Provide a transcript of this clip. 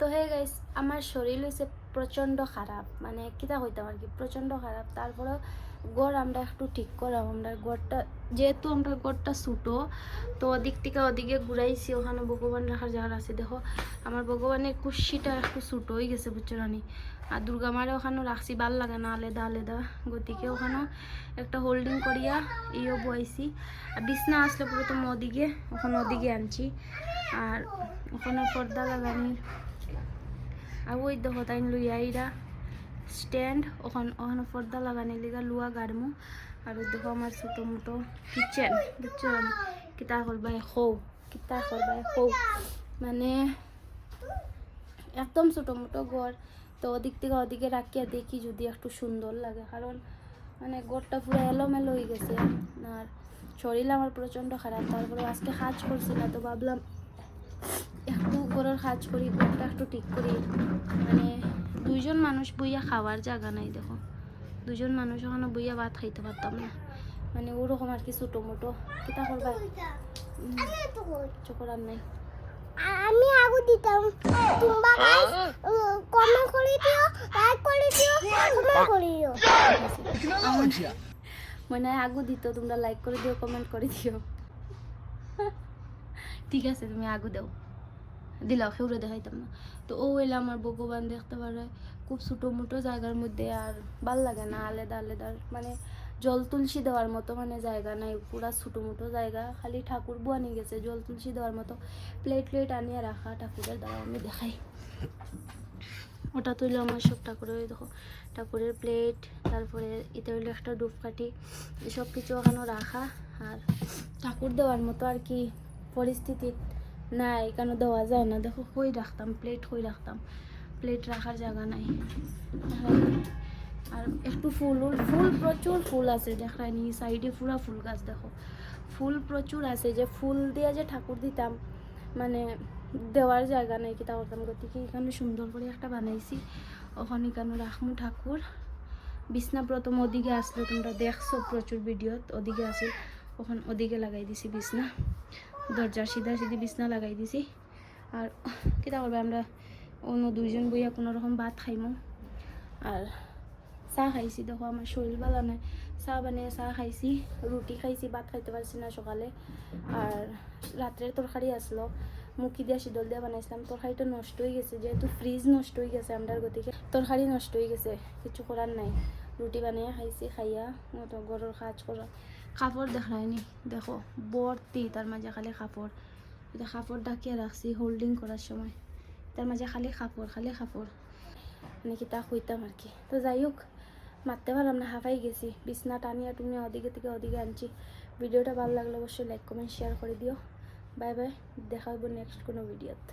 তো hey guys, আমার শরীর হয়েছে প্রচণ্ড খারাপ, মানে কিতা কইতাম আর কি, প্রচণ্ড খারাপ। তারপরে গড় আমরা একটু ঠিক করাম, আমরা গড়টা যেহেতু আমরা গড়টা ছোটো, তো ওদিক থেকে ওদিকে ঘুরাইছি। ওখানে ভগবান রাখার জায়গা আছে। দেখো আমার ভগবানের কুশিটা একটু ছোটো হয়ে গেছে, বুঝছো রানি। আর দুর্গা মারে ওখানেও রাখছি, ভাল লাগে না আলাদা আলাদা, গতিকে ওখানেও একটা হোল্ডিং করিয়া ইও বইছি। আর বিছনা আসলে পুরো তো ওদিকে, ওখানে ওদিকে আনছি। আর ওখানে পর্দা লাগানির আর ওই দেখো তাই লইয়া ইরা স্ট্যান্ড, ওখানে পর্দা লাগানি লিগা লুয়া গাড়মু। আর ওই দেখো আমার ছোটো মোটো কিচেন, বুঝছো কিতা করবাই হৌ, কিতা করবাই হৌ, মানে একদম ছোটো মোটো ঘর। তো ওদিক থেকে ওদিকে রাখিয়া দেখি যদি একটু সুন্দর লাগে, কারণ মানে ঘরটা পুরো এলোমেলো হয়ে গেছে। আর শরীর আমার প্রচণ্ড খারাপ। তারপরে আজকে কাজ করছি না, তো ভাবলাম একটু ঘরের কাজ করি, ঘরটা একটু ঠিক করি। মানে দুইজন মানুষ বইয়া খাওয়ার জায়গা নাই, দেখো দুজন মানুষ ওখানে বইয়া ভাত খাইতে পারতাম না, মানে ওরকম আর কি ছোটো মোটো। কিতা করবা চকরার নাই। আমি আগু দিতাম, তোমরা কমেন্ট করে দিও, লাইক করে দিও, কমেন্ট করে দিও। মনে হয় আগু দিত, তোমরা লাইক করে দিও, কমেন্ট করে দিও। ঠিক আছে, তুমি আগু দাও, দিলাও খেউরে দেখাইতাম না। তো ও এলে আমার ভগবান দেখতে পারে খুব ছোটো মোটো জায়গার মধ্যে, আর ভাল লাগে না আলাদা আলাদা, মানে জল তুলসী দেওয়ার মতো মানে জায়গা নাই, পুরা ছোটো মোটো জায়গা। খালি ঠাকুর বুয়ানি গেছে, জল তুলসী দেওয়ার মতো প্লেট আনিয়ে রাখা ঠাকুরের দ্বারা। আমি দেখাই, ওটা তুইলে আমার সব ঠাকুরের, দেখো ঠাকুরের প্লেট, তারপরে এটা হইলো একটা ধূপকাঠি, এসব কিছু ওখানে রাখা। আর ঠাকুর দেওয়ার মতো আর কি পরিস্থিতি নাই, কেন দেওয়া যায় না। দেখো কই রাখতাম প্লেট, কই রাখতাম প্লেট, রাখার জায়গা নাই। আর একটু ফুল প্রচুর ফুল আছে, দেখায়নি সাইডে পুরা ফুল গাছ, দেখো ফুল প্রচুর আছে, যে ফুল দিয়ে যে ঠাকুর দিতাম, মানে দেওয়ার জায়গা নেই, কিতা করতাম। গতিকে এখানে সুন্দর করে একটা বানাইছি, ওখানে এখানে রাখমু ঠাকুর। বিছনা প্রথম ওদিকে আসলো, তোমরা দেখছো প্রচুর ভিডিওত, ওদিকে আসে, ওখানে ওদিকে লাগাই দিছি বিছনা, দরজার সিধা সিধি বিছনা লাগাই দিছি। আর কিতা করবে, আমরা অন্য দুইজন বইয়া কোনো রকম ভাত খাইমু। আর চাহ খাইছি, দেখো আমার শরীর ভালো নাই, চাহ বানিয়ে চাহ খাইছি, রুটি খাইছি, ভাত খাইতে পারছি না সকালে। আর রাত্রের তরকারি আসলো, মুখি দিয়া শীতল দিয়া বানাইছিলাম, তরকারিটা নষ্ট হয়ে গেছে, যেহেতু ফ্রিজ নষ্ট হয়ে গেছে আমরা, গতিকে তরকারি নষ্ট হয়ে গেছে, কিছু করার নাই। রুটি বানিয়ে খাইছি, খাইয়া মতো গরুর কাজ করা। কাপড় দেখায়নি, দেখো ভর্তি, তার মাঝে খালি কাপড়, এটা কাপড় ডাকিয়ে রাখছি হোল্ডিং করার সময়, তার মাঝে খালি কাপড় মানে কি তা হইতাম আর কি। তো যাই হোক, মারতে পারলাম না, হাঁপাই গেছি, বিছনা টানিয়া টুনিয়া ওদিকে থেকে ওদিকে আনছি। ভিডিওটা ভালো লাগলে অবশ্যই লাইক কমেন্ট শেয়ার করে দিও। বাই বাই, দেখা হইব নেক্সট কোনো ভিডিওতে।